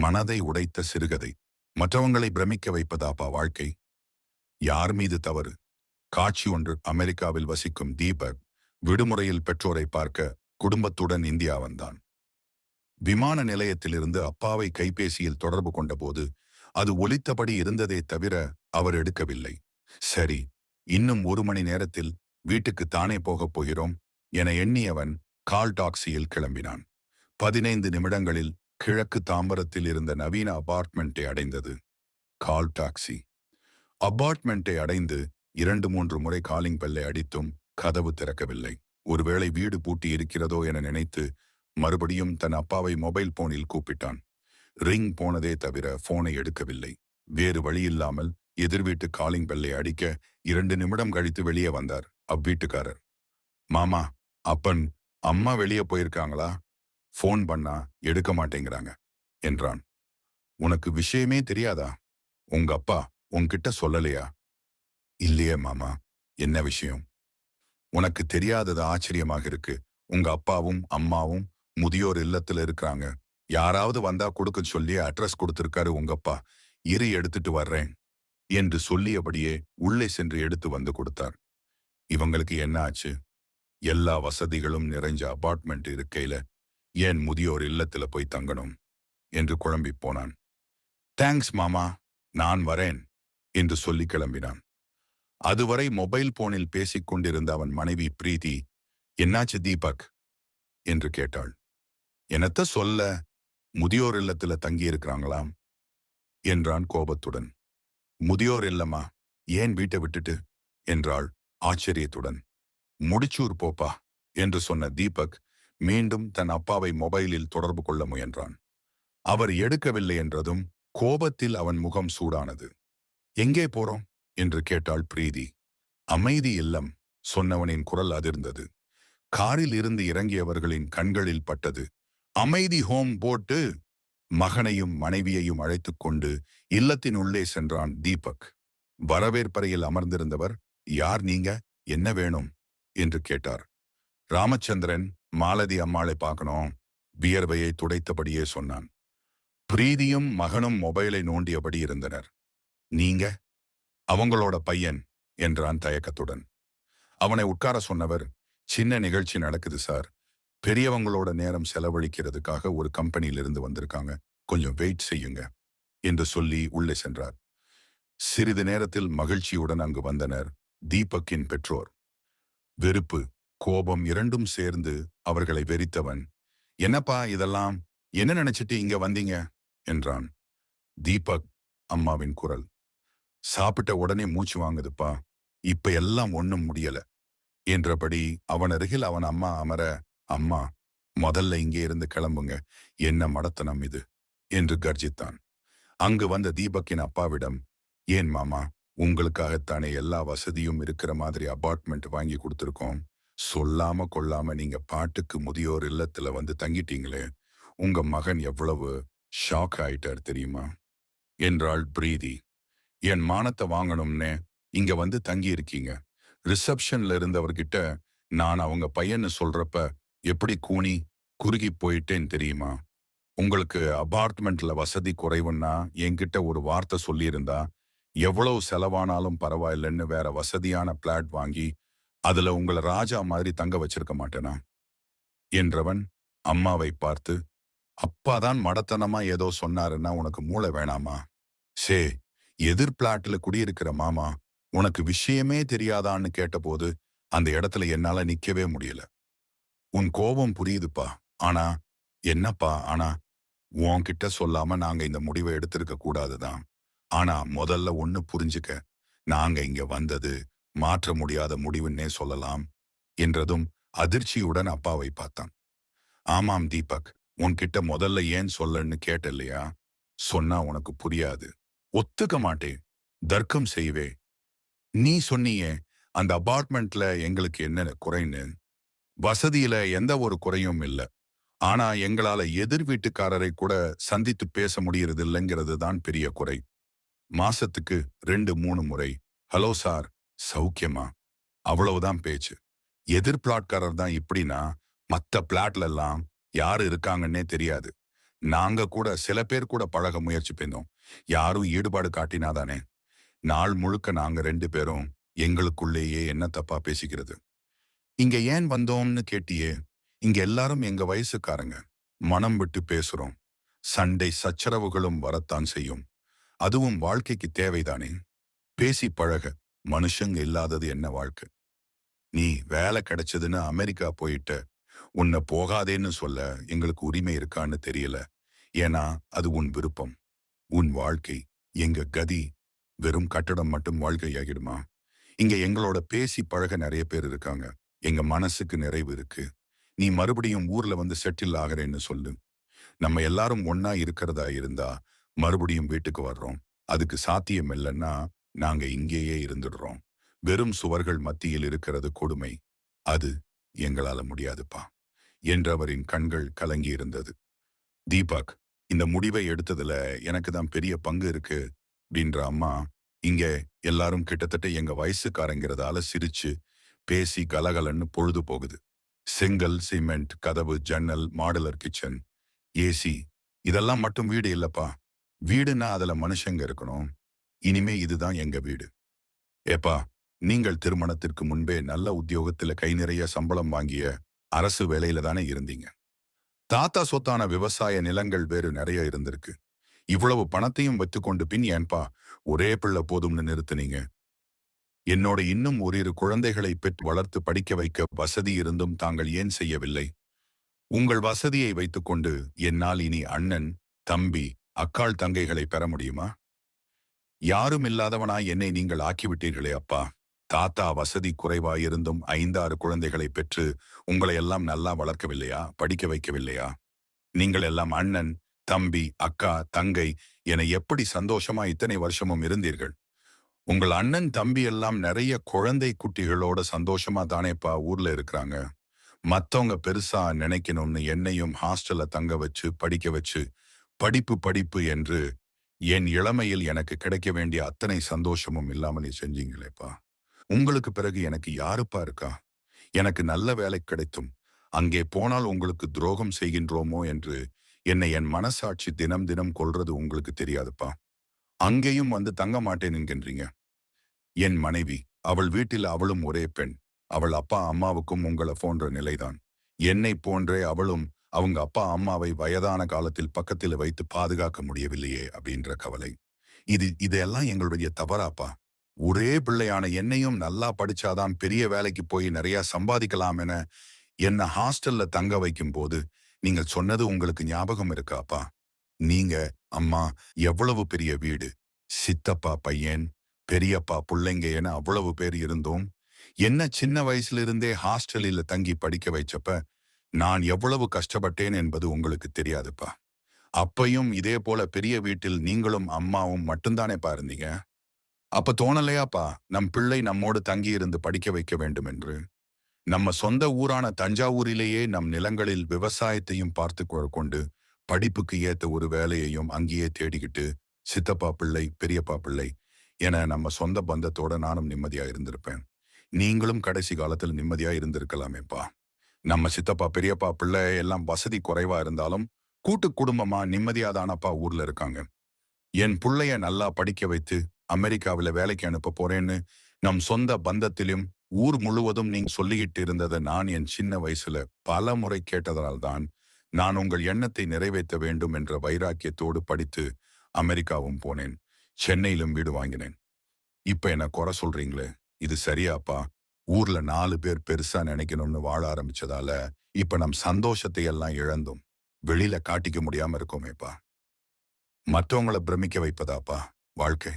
மனதை உடைத்த சிறுகதை. மற்றவங்களை பிரமிக்க வைப்பதாப்பா வாழ்க்கை? யார் மீது தவறு? காட்சி ஒன்று. அமெரிக்காவில் வசிக்கும் தீபக் விடுமுறையில் பெற்றோரை பார்க்க குடும்பத்துடன் இந்தியா வந்தான். விமான நிலையத்திலிருந்து அப்பாவை கைபேசியில் தொடர்பு கொண்டபோது அது ஒலித்தபடி இருந்ததே தவிர அவர் எடுக்கவில்லை. சரி, இன்னும் 1 மணி நேரத்தில் வீட்டுக்கு தானே போகப் போகிறோம் என எண்ணியவன் கால் டாக்ஸியில் கிளம்பினான். 15 நிமிடங்களில் கிழக்கு தாம்பரத்தில் இருந்த நவீன அபார்ட்மெண்ட்டை அடைந்தது கால் டாக்ஸி. அபார்ட்மெண்ட்டை அடைந்து 2-3 முறை காலிங் பெல்லை அடித்தும் கதவு திறக்கவில்லை. ஒருவேளை வீடு பூட்டி இருக்கிறதோ என நினைத்து மறுபடியும் தன் அப்பாவை மொபைல் போனில் கூப்பிட்டான். ரிங் போனதே தவிர போனை எடுக்கவில்லை. வேறு வழியில்லாமல் எதிர் வீட்டு காலிங் பெல்லை அடிக்க 2 நிமிடம் கழித்து வெளியே வந்தார் அவ்வீட்டுக்காரர். மாமா, அப்பன் அம்மா வெளியே போயிருக்காங்களா? போன் பண்ணா எடுக்க மாட்டேங்கிறாங்க என்றான். உனக்கு விஷயமே தெரியாதா? உங்க அப்பா உன்கிட்ட சொல்லலையா? இல்லையே மாமா. என்ன விஷயம்? உனக்கு தெரியாதது ஆச்சரியமாக இருக்கு. உங்க அப்பாவும் அம்மாவும் முதியோர் இல்லத்துல இருக்கிறாங்க. யாராவது வந்தா கொடுக்க சொல்லி அட்ரஸ் கொடுத்திருக்காரு உங்க அப்பா. இரு, எடுத்துட்டு வர்றேன் என்று சொல்லியபடியே உள்ளே சென்று எடுத்து வந்து கொடுத்தார். இவங்களுக்கு என்ன ஆச்சு? எல்லா வசதிகளும் நிறைஞ்ச அபார்ட்மெண்ட் இருக்கையில ஏன் முதியோர் இல்லத்துல போய் தங்கணும் என்று குழம்பி போனான். தேங்க்ஸ் மாமா, நான் வரேன் என்று சொல்லி கிளம்பினான். அதுவரை மொபைல் போனில் பேசிக் கொண்டிருந்த அவன் மனைவி பிரீத்தி, என்னாச்சு தீபக் என்று கேட்டாள். என்னத்த சொல்ல, முதியோர் இல்லத்துல தங்கியிருக்கிறாங்களாம் என்றான் கோபத்துடன். முதியோர் இல்லமா? ஏன் வீட்டை விட்டுட்டு என்றாள் ஆச்சரியத்துடன். முடிச்சூர் போப்பா என்று சொன்ன தீபக் மீண்டும் தன் அப்பாவை மொபைலில் தொடர்பு கொள்ள முயன்றான். அவர் எடுக்கவில்லை என்றதும் கோபத்தில் அவன் முகம் சூடானது. எங்கே போறோம் என்று கேட்டாள் பிரீதி. அமைதி இல்லம் சொன்னவனின் குரல் அதிர்ந்தது. காரில் இருந்து இறங்கியவர்களின் கண்களில் பட்டது. அமைதி ஹோம் போட்டு மகனையும் மனைவியையும் அழைத்துக் கொண்டு இல்லத்தின் உள்ளே சென்றான் தீபக். வரவேற்பறையில் அமர்ந்திருந்தவர், யார் நீங்க, என்ன வேணும் என்று கேட்டார். ராமச்சந்திரன், மாலதி அம்மாளை பார்க்கணும், வியர்வையை துடைத்தபடியே சொன்னான். பிரீதியும் மகனும் மொபைலை நோண்டியபடி இருந்தனர். நீங்க? அவங்களோட பையன் என்றான் தயக்கத்துடன். அவனை உட்கார சொன்னவர், சின்ன நிகழ்ச்சி நடக்குது சார். பெரியவங்களோட நேரம் செலவழிக்கிறதுக்காக ஒரு கம்பெனியிலிருந்து வந்திருக்காங்க, கொஞ்சம் வெயிட் செய்யுங்க என்று சொல்லி உள்ளே சென்றார். சிறிது நேரத்தில் மகிழ்ச்சியுடன் அங்கு வந்தனர் தீபக்கின் பெற்றோர். வெறுப்பு, கோபம் இரண்டும் சேர்ந்து அவர்களை வெறித்தவன், என்னப்பா இதெல்லாம், என்ன நினைச்சிட்டு இங்க வந்தீங்க என்றான். தீபக் அம்மாவின் குரல். சாப்பிட்ட உடனே மூச்சு வாங்குதுப்பா, இப்ப எல்லாம் ஒண்ணும் முடியல என்றபடி அவன் அருகில் அவன் அம்மா அமர, அம்மா முதல்ல இங்கே இருந்து கிளம்புங்க, என்ன மடத்தனம் இது என்று கர்ஜித்தான். அங்கு வந்த தீபக்கின் அப்பாவிடம், ஏன் மாமா, உங்களுக்காகத்தானே எல்லா வசதியும் இருக்கிற மாதிரி அபார்ட்மெண்ட் வாங்கி கொடுத்துருக்கோம். சொல்லாம கொள்ளாம நீங்க பாட்டுக்கு முதியோர் இல்லத்துல வந்து தங்கிட்டீங்களே, உங்க மகன் எவ்வளவு ஷாக் ஆயிட்டார் தெரியுமா என்றாள் பிரீதி. என் மானத்தை வாங்கணும்னே இங்க வந்து தங்கி இருக்கீங்க. ரிசப்ஷன்ல இருந்தவர்கிட்ட நான் அவங்க பையன்னு சொல்றப்ப எப்படி கூனி குறுகி போயிட்டேன் தெரியுமா? உங்களுக்கு அபார்ட்மெண்ட்ல வசதி குறைவுன்னா என்கிட்ட ஒரு வார்த்தை சொல்லியிருந்தா எவ்வளவு செலவானாலும் பரவாயில்லைன்னு வேற வசதியான பிளாட் வாங்கி அதுல உங்களை ராஜா மாதிரி தங்க வச்சிருக்க மாட்டேனா என்றவன் அம்மாவை பார்த்து, அப்பாதான் மடத்தனமா ஏதோ சொன்னாருன்னா உனக்கு மூளை வேணாமா? சே, எதிர் பிளாட்ல குடியிருக்கிற மாமா உனக்கு விஷயமே தெரியாதான்னு கேட்டபோது அந்த இடத்துல என்னால நிக்கவே முடியல. உன் கோபம் புரியுதுப்பா, ஆனா என்னப்பா, ஆனா உன்கிட்ட சொல்லாம நாங்க இந்த முடிவை எடுத்திருக்க கூடாதுதான். ஆனா முதல்ல ஒண்ணு புரிஞ்சுக்க, நாங்க இங்க வந்தது மாற்ற முடியாத முடிவுன்னே சொல்லலாம் என்றதும் அதிர்ச்சியுடன் அப்பாவை பார்த்தான். ஆமாம் தீபக், உன்கிட்ட முதல்ல ஏன் சொல்லன்னு கேட்டல்லையா? சொன்னா உனக்கு புரியாது, ஒத்துக்க மாட்டேன், தர்க்கம் செய்வே. நீ சொன்னியே அந்த அபார்ட்மெண்ட்ல எங்களுக்கு என்ன குறைன்னு. வசதியில எந்த ஒரு குறையும் இல்ல, ஆனா எங்களால எதிர் வீட்டுக்காரரை கூட சந்தித்து பேச முடியறது இல்லைங்கிறது தான் பெரிய குறை. மாசத்துக்கு 2-3 முறை ஹலோ சார், சௌக்கியமா, அவ்வளவுதான் பேச்சு. எதிர் பிளாட்காரர் தான் இப்படின்னா மத்த பிளாட்ல எல்லாம் யாரு இருக்காங்கன்னே தெரியாது. நாங்க கூட சில பேர் கூட பழக முயற்சி பண்ணோம். யாரும் ஈடுபாடு காட்டினாதானே. நாள் முழுக்க நாங்க 2 பேரும் எங்களுக்குள்ளேயே என்ன தப்பா பேசிக்கிறது. இங்க ஏன் வந்தோம்னு கேட்டியே? இங்க எல்லாரும் எங்க வயசுக்காரங்க. மனம் விட்டு பேசுறோம். சண்டை சச்சரவுகளும் வரத்தான் செய்யும். அதுவும் வாழ்க்கைக்கு தேவைதானே. பேசி பழக. மனுஷங்க இல்லாதது என்ன வாழ்க்கை? நீ வேலை கிடைச்சதுன்னு அமெரிக்கா போயிட்ட. உன்னை போகாதேன்னு சொல்ல எங்களுக்கு உரிமை இருக்கான்னு தெரியல. ஏன்னா அது உன் விருப்பம். உன் வாழ்க்கை. எங்க கதி வெறும் கட்டடம் மட்டும் வாழ்க்கையாகிடுமா? இங்க எங்களோட பேசி பழக நிறைய பேர் இருக்காங்க. எங்க மனசுக்கு நிறைவு இருக்கு. நீ மறுபடியும் ஊர்ல வந்து செட்டில் ஆகிறேன்னு சொல்லு. நம்ம எல்லாரும் ஒன்னா இருக்கிறதா இருந்தா மறுபடியும் வீட்டுக்கு வர்றோம். அதுக்கு சாத்தியம் இல்லைன்னா நாங்க இங்கேயே இருந்துடுறோம். வெறும் சுவர்கள் மத்தியில் இருக்கிறது கொடுமை. அது எங்களால முடியாதுப்பா என்றவரின் கண்கள் கலங்கி இருந்தது. தீபக், இந்த முடிவை எடுத்ததுல எனக்கு தான் பெரிய பங்கு இருக்கு அப்படின்ற அம்மா, இங்க எல்லாரும் கிட்டத்தட்ட எங்க வயசுக்காரங்கிறதால சிரிச்சு பேசி கலகலன்னு பொழுது போகுது. செங்கல், சிமெண்ட், கதவு, ஜன்னல், மாடுலர் கிச்சன், ஏசி இதெல்லாம் மட்டும் வீடு இல்லப்பா. வீடுன்னா அதுல மனுஷங்க இருக்கணும். இனிமே இதுதான் எங்க வீடு. ஏப்பா, நீங்கள் திருமணத்திற்கு முன்பே நல்ல உத்தியோகத்துல கை நிறைய சம்பளம் வாங்கிய அரசு வேலையில தானே இருந்தீங்க. தாத்தா சொத்தான விவசாய நிலங்கள் வேறு நிறைய இருந்திருக்கு. இவ்வளவு பணத்தையும் வைத்துக்கொண்டு பின் ஏன்பா ஒரே பிள்ளை போதும்னு நிறுத்துனீங்க? என்னோட இன்னும் ஓரிரு குழந்தைகளை பெற்று வளர்த்து படிக்க வைக்க வசதி இருந்தும் தாங்கள் ஏன் செய்யவில்லை? உங்கள் வசதியை வைத்துக்கொண்டு என்னால் இனி அண்ணன், தம்பி, அக்காள் தங்கைகளை பெற முடியுமா? யாரும் இல்லாதவனாய் என்னை நீங்கள் ஆக்கிவிட்டீர்களே அப்பா. தாத்தா வசதி குறைவாயிருந்தும் 5, 6 குழந்தைகளை பெற்று உங்களை எல்லாம் நல்லா வளர்க்கவில்லையா? படிக்க வைக்கவில்லையா? நீங்கள் எல்லாம் அண்ணன், தம்பி, அக்கா, தங்கை என எப்படி சந்தோஷமா இத்தனை வருஷமும் இருந்தீர்கள்? உங்கள் அண்ணன் தம்பி எல்லாம் நிறைய குழந்தை குட்டிகளோட சந்தோஷமா தானேப்பா ஊர்ல இருக்கிறாங்க. மத்தவங்க பெருசா நினைக்கணும்னு என்னையும் ஹாஸ்டல்ல தங்க வச்சு படிக்க வச்சு படிப்பு படிப்பு என்று என் இளமையில் எனக்கு கிடைக்க வேண்டிய அத்தனை சந்தோஷமும் இல்லாமலே செஞ்சீங்களேப்பா. உங்களுக்கு பிறகு எனக்கு யாருப்பா இருக்கா? எனக்கு நல்ல வேலை கிடைத்தும் அங்கே போனால் உங்களுக்கு துரோகம் செய்கின்றோமோ என்று என்னை என் மனசாட்சி தினம் தினம் கொல்றது உங்களுக்கு தெரியாதுப்பா. அங்கேயும் வந்து தங்க மாட்டேன் என்கின்றீங்க. என் மனைவி, அவள் வீட்டில் அவளும் ஒரே பெண். அவள் அப்பா அம்மாவுக்கும் உங்களை போன்ற நிலைதான். என்னை போன்றே அவளும் அவங்க அப்பா அம்மாவை வயதான காலத்தில் பக்கத்தில் வைத்து பாதுகாக்க முடியவில்லையே அப்படின்ற கவலை. இதெல்லாம் எங்களுடைய தவறாப்பா. ஒரே பிள்ளையான என்னையும் நல்லா படிச்சாதான் பெரிய வேலைக்கு போய் நிறைய சம்பாதிக்கலாம் என என்ன ஹாஸ்டல்ல தங்க வைக்கும் போது நீங்கள் சொன்னது உங்களுக்கு ஞாபகம் இருக்காப்பா? நீங்க, அம்மா, எவ்வளவு பெரிய வீடு, சித்தப்பா பையன், பெரியப்பா புள்ளைங்க என அவ்வளவு பேர் இருந்தோம். என்ன சின்ன வயசுல இருந்தே ஹாஸ்டலில் தங்கி படிக்க வைச்சப்ப நான் எவ்வளவு கஷ்டப்பட்டேன் என்பது உங்களுக்கு தெரியாதுப்பா. அப்பையும் இதே போல பெரிய வீட்டில் நீங்களும் அம்மாவும் மட்டும்தானே பாருந்தீங்க. அப்ப தோணலையாப்பா நம் பிள்ளை நம்மோடு தங்கி இருந்து படிக்க வைக்க வேண்டும் என்று? நம்ம சொந்த ஊரான தஞ்சாவூரிலேயே நம் நிலங்களில் விவசாயத்தையும் பார்த்து கொண்டு படிப்புக்கு ஏத்த ஒரு வேலையையும் அங்கேயே தேடிக்கிட்டு சித்தப்பா பிள்ளை, பெரியப்பா பிள்ளை என நம்ம சொந்த பந்தத்தோட நானும் நிம்மதியா இருந்திருப்பேன். நீங்களும் கடைசி காலத்தில் நிம்மதியா இருந்திருக்கலாமேப்பா. நம்ம சித்தப்பா பெரியப்பா பிள்ளை எல்லாம் வசதி குறைவா இருந்தாலும் கூட்டு குடும்பமா நிம்மதியாதானப்பா ஊர்ல இருக்காங்க. என் புள்ளைய நல்லா படிக்க வைத்து அமெரிக்காவில வேலைக்கு அனுப்ப போறேன்னு நம் சொந்த பந்தத்திலும் ஊர் முழுவதும் நீங்க சொல்லிக்கிட்டு இருந்ததை நான் என் சின்ன வயசுல பல முறை கேட்டதால்தான் நான் உங்கள் எண்ணத்தை நிறைவேற்ற வேண்டும் என்ற வைராக்கியத்தோடு படித்து அமெரிக்காவும் போனேன். சென்னையிலும் வீடு வாங்கினேன். இப்ப என்ன குறை சொல்றீங்களே, இது சரியாப்பா? ஊர்ல 4 பேர் பெருசா நினைக்கணும்னு வாழ ஆரம்பிச்சதால இப்ப நம் சந்தோஷத்தை எல்லாம் இழந்தோம். வெளியில காட்டிக்க முடியாம இருக்கோமேப்பா. மற்றவங்களை பிரமிக்க வைப்பதாப்பா வாழ்க்கை?